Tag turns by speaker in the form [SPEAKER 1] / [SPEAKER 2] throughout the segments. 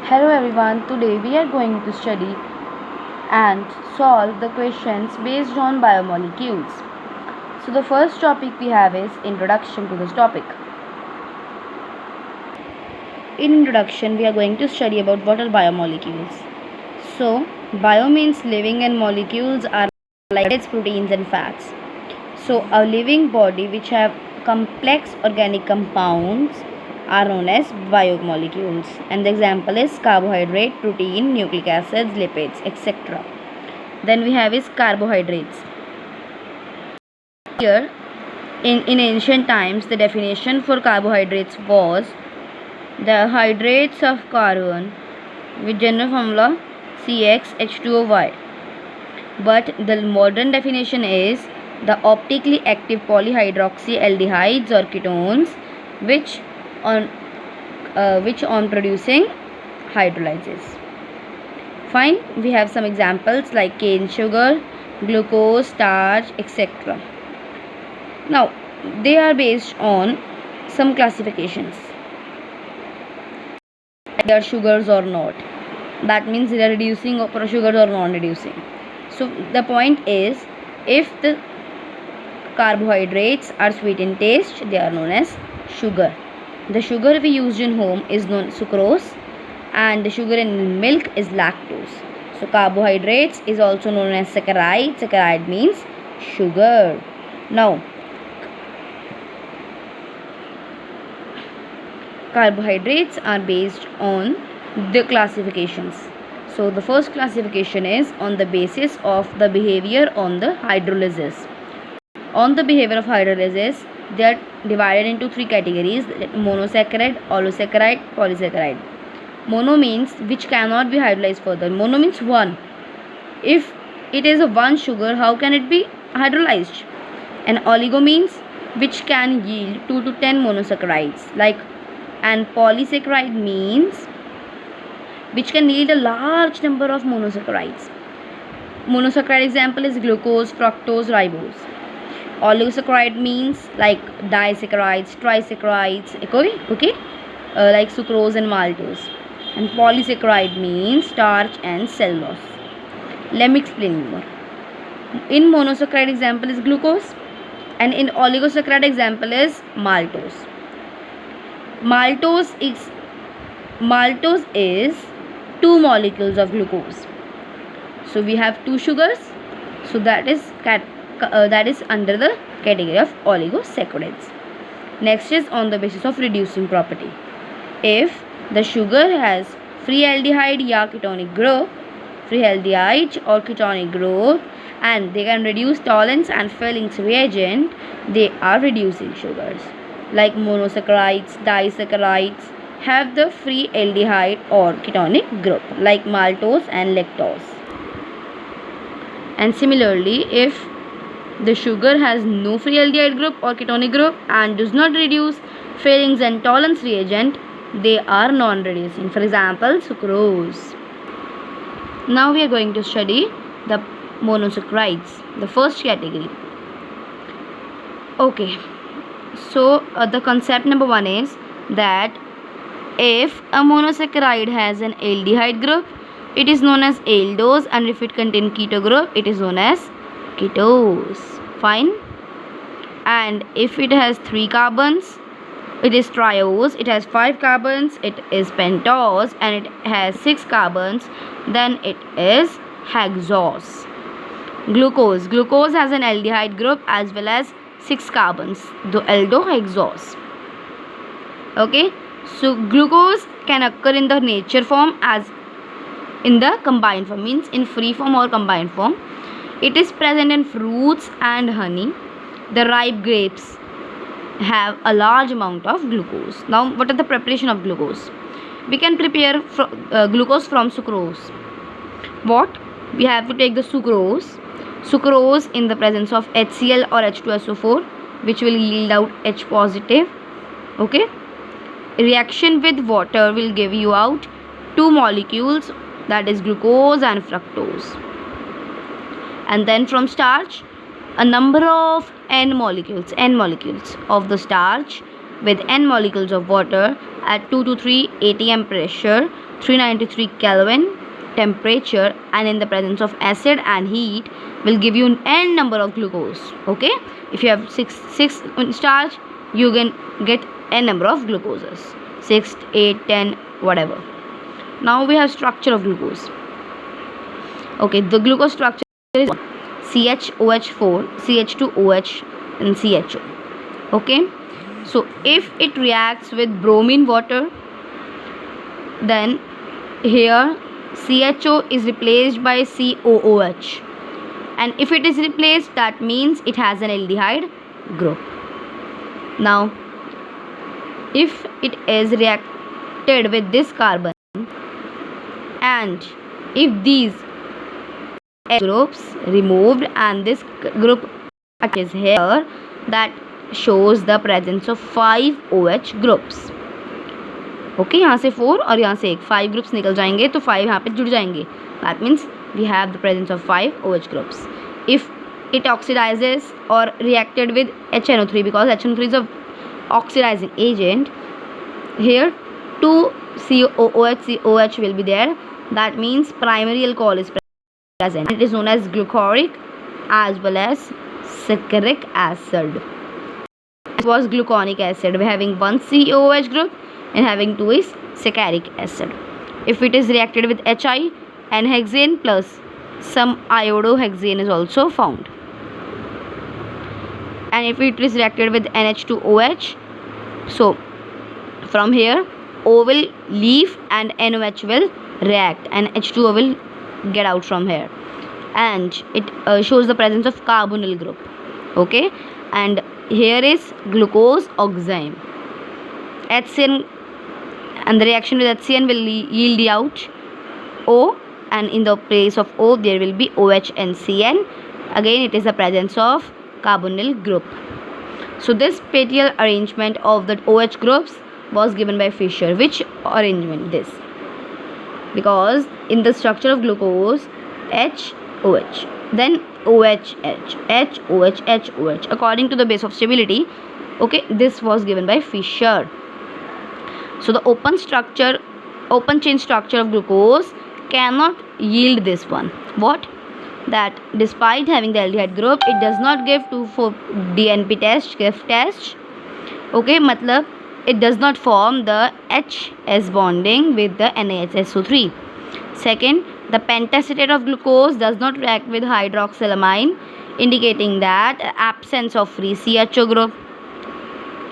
[SPEAKER 1] Hello everyone, today we are going to study and solve the questions based on biomolecules. So the first topic we have is introduction to this topic. In introduction we are going to study about what are biomolecules. So bio means living and molecules are like its proteins and fats. So a living body which have complex organic compounds are known as biomolecules, and the example is carbohydrate, protein, nucleic acids, lipids, etc. Then we have is carbohydrates. Here in ancient times the definition for carbohydrates was the hydrates of carbon with general formula CxH2OY, but the modern definition is the optically active polyhydroxyaldehydes or ketones which on producing hydrolyzes. Fine, we have some examples like cane sugar, glucose, starch, etc. Now they are based on some classifications. They are sugars or not. That means they are reducing sugars or non-reducing. So the point is, if the carbohydrates are sweet in taste, they are known as sugar. The sugar we used in home is known as sucrose, and the sugar in milk is lactose. So carbohydrates is also known as saccharide. Saccharide means sugar. Now carbohydrates are based on the classifications. So the first classification is on the basis of the behavior on the hydrolysis. On the behavior of hydrolysis, they are divided into three categories: monosaccharide, oligosaccharide, polysaccharide. Mono means which cannot be hydrolyzed further. Mono means one. If it is a one sugar, how can it be hydrolyzed? And oligo means which can yield 2 to 10 monosaccharides. And polysaccharide means which can yield a large number of monosaccharides. Monosaccharide example is glucose, fructose, ribose. Oligosaccharide means like disaccharides, trisaccharides, okay, like sucrose and maltose. And polysaccharide means starch and cellulose. Let me explain more. In monosaccharide example is glucose, and in oligosaccharide example is maltose. Maltose is two molecules of glucose. So we have two sugars. So that is under the category of oligosaccharides. Next is on the basis of reducing property. If the sugar has free aldehyde or ketonic group, and they can reduce tolerance and Fehling's reagent, they are reducing sugars. Like monosaccharides, disaccharides have the free aldehyde or ketonic group, like maltose and lactose. And similarly, if the sugar has no free aldehyde group or ketonic group and does not reduce Fehling's and tolerance reagent, they are non-reducing. For example, sucrose. Now we are going to study the monosaccharides, the first category. Okay, so the concept number one is that if a monosaccharide has an aldehyde group, it is known as aldose, and if it contains keto group, it is known as ketose. Fine. And if it has 3 carbons, it is triose. It has 5 carbons, it is pentose, and it has 6 carbons, then it is hexose. Glucose has an aldehyde group as well as 6 carbons, the aldohexose. Okay, so glucose can occur in the nature form as in the combined form, means in free form or combined form. It is present in fruits and honey. The ripe grapes have a large amount of glucose. Now what are the preparation of glucose? We can prepare glucose from sucrose. What? We have to take the sucrose in the presence of HCl or H2SO4, which will yield out H positive. Okay, reaction with water will give you out 2 molecules, that is glucose and fructose. And then from starch, a number of N molecules of the starch with n molecules of water at 2 to 3 atm pressure, 393 Kelvin temperature, and in the presence of acid and heat will give you n number of glucose. Okay, if you have 6 starch, you can get n number of glucoses, 6, 8, 10, whatever. Now we have structure of glucose. Okay, the glucose structure is CHOH4, CH2OH, and CHO. Okay, so if it reacts with bromine water, then here CHO is replaced by COOH, and if it is replaced, that means it has an aldehyde group. Now if it is reacted with this carbon, and if these groups removed and this group is here, that shows the presence of 5 OH groups. Okay, यहाँ से 4 और यहाँ से 5 groups निकल जाएंगे, तो 5 यहाँ पे जुड़ जाएंगे. That means we have the presence of 5 OH groups. If it oxidizes or reacted with HNO3, because HNO3 is a oxidizing agent, here 2 COOH will be there. That means primary alcohol is present. It is known as glucoric as well as saccharic acid. This was gluconic acid. We are having 1 COOH group and having 2 is saccharic acid. If it is reacted with HI, N-hexane plus some iodohexane is also found. And if it is reacted with NH2OH, so from here O will leave and NOH will react and H2O will get out from here, and it shows the presence of carbonyl group. Okay, and here is glucose oxime. HCN, and the reaction with HCN will yield out O, and in the place of O there will be OH and CN. Again it is the presence of carbonyl group. So this spatial arrangement of the OH groups was given by Fischer. Which arrangement? This, because in the structure of glucose, H OH, then OH H, H OH H OH, according to the base of stability. Okay, this was given by Fischer. So the open chain structure of glucose cannot yield this one. What? That despite having the aldehyde group, it does not give 2,4 DNP test, GIF test. Okay, matlab it does not form the HS bonding with the NaHSO3. Second, the pentacetate of glucose does not react with hydroxylamine, indicating that absence of free CHO group.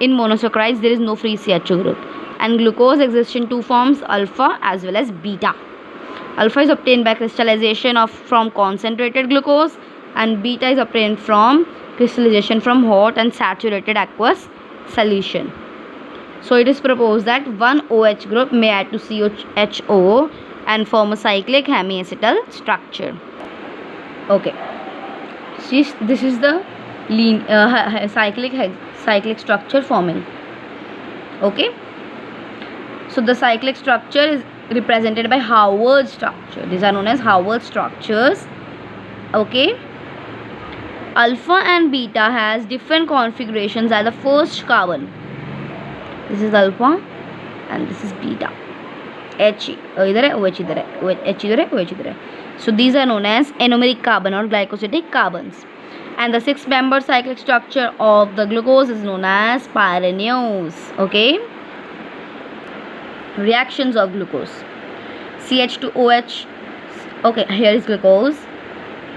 [SPEAKER 1] In monosaccharides, there is no free CHO group, and glucose exists in two forms, alpha as well as beta. Alpha is obtained by crystallization from concentrated glucose, and beta is obtained from crystallization from hot and saturated aqueous solution. So it is proposed that one OH group may add to CHO and form a cyclic hemiacetal structure. Okay, this is the cyclic structure forming. Okay, so the cyclic structure is represented by Howard structure. These are known as Howard structures. Okay, alpha and beta has different configurations as the first carbon. This is alpha and this is beta. H idhar hai, OH idhar hai, H idhar hai, OH idhar hai. So these are known as anomeric carbon or glycosidic carbons. And the 6-member cyclic structure of the glucose is known as pyranose. Okay, reactions of glucose. CH2OH. Okay, here is glucose,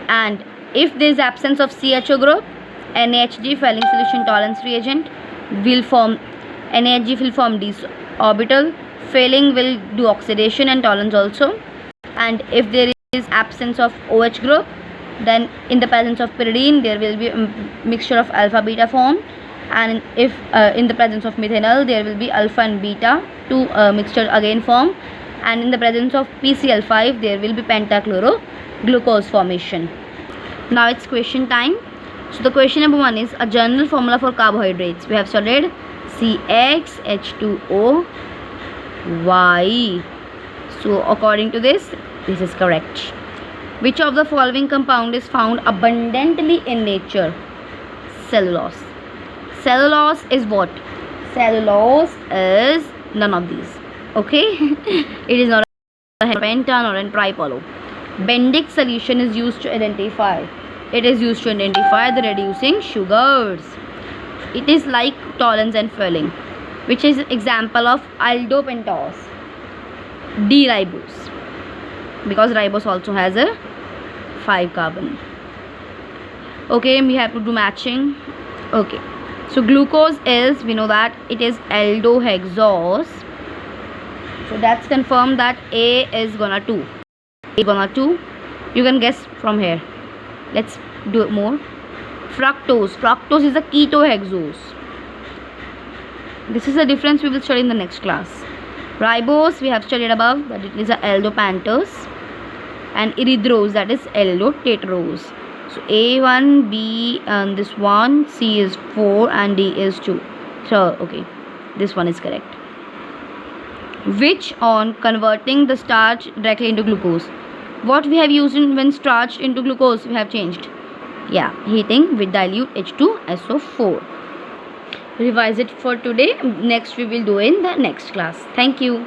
[SPEAKER 1] and if there is absence of CHO group, NaHG Fehling solution tolerance reagent will form, NaHG will form d orbital. Fehling will do oxidation and tolerance also. And if there is absence of OH group, then in the presence of pyridine there will be a mixture of alpha beta form, and if in the presence of methanol there will be alpha and beta, two mixture again form, and in the presence of PCl5 there will be pentachloroglucose formation. Now it's question time. So the question number 1 is a general formula for carbohydrates. We have studied CxH2O Y. So according to this is correct. Which of the following compound is found abundantly in nature? Cellulose. Cellulose is what? Cellulose is none of these. Okay, it is not a pentan or a tripolo. Bendic solution is used to identify. It is used to identify the reducing sugars. It is like tolerance and filling, which is example of aldopentose, D-ribose, because ribose also has a 5 carbon. Okay, we have to do matching. Okay, so glucose is, we know that it is aldohexose, so that's confirmed that A is gonna 2. A gonna 2. You can guess from here. Let's do it more. Fructose is a ketohexose. This is the difference we will study in the next class. Ribose we have studied above, that it is a aldopantose, and erythrose, that is aldotetrose. So A1, B, and this one, C is 4 and D is 2. So okay, this one is correct. Which on converting the starch directly into glucose? What we have used when starch into glucose, we have changed. Yeah, heating with dilute H2SO4. Revise it for today. Next we will do in the next class. Thank you.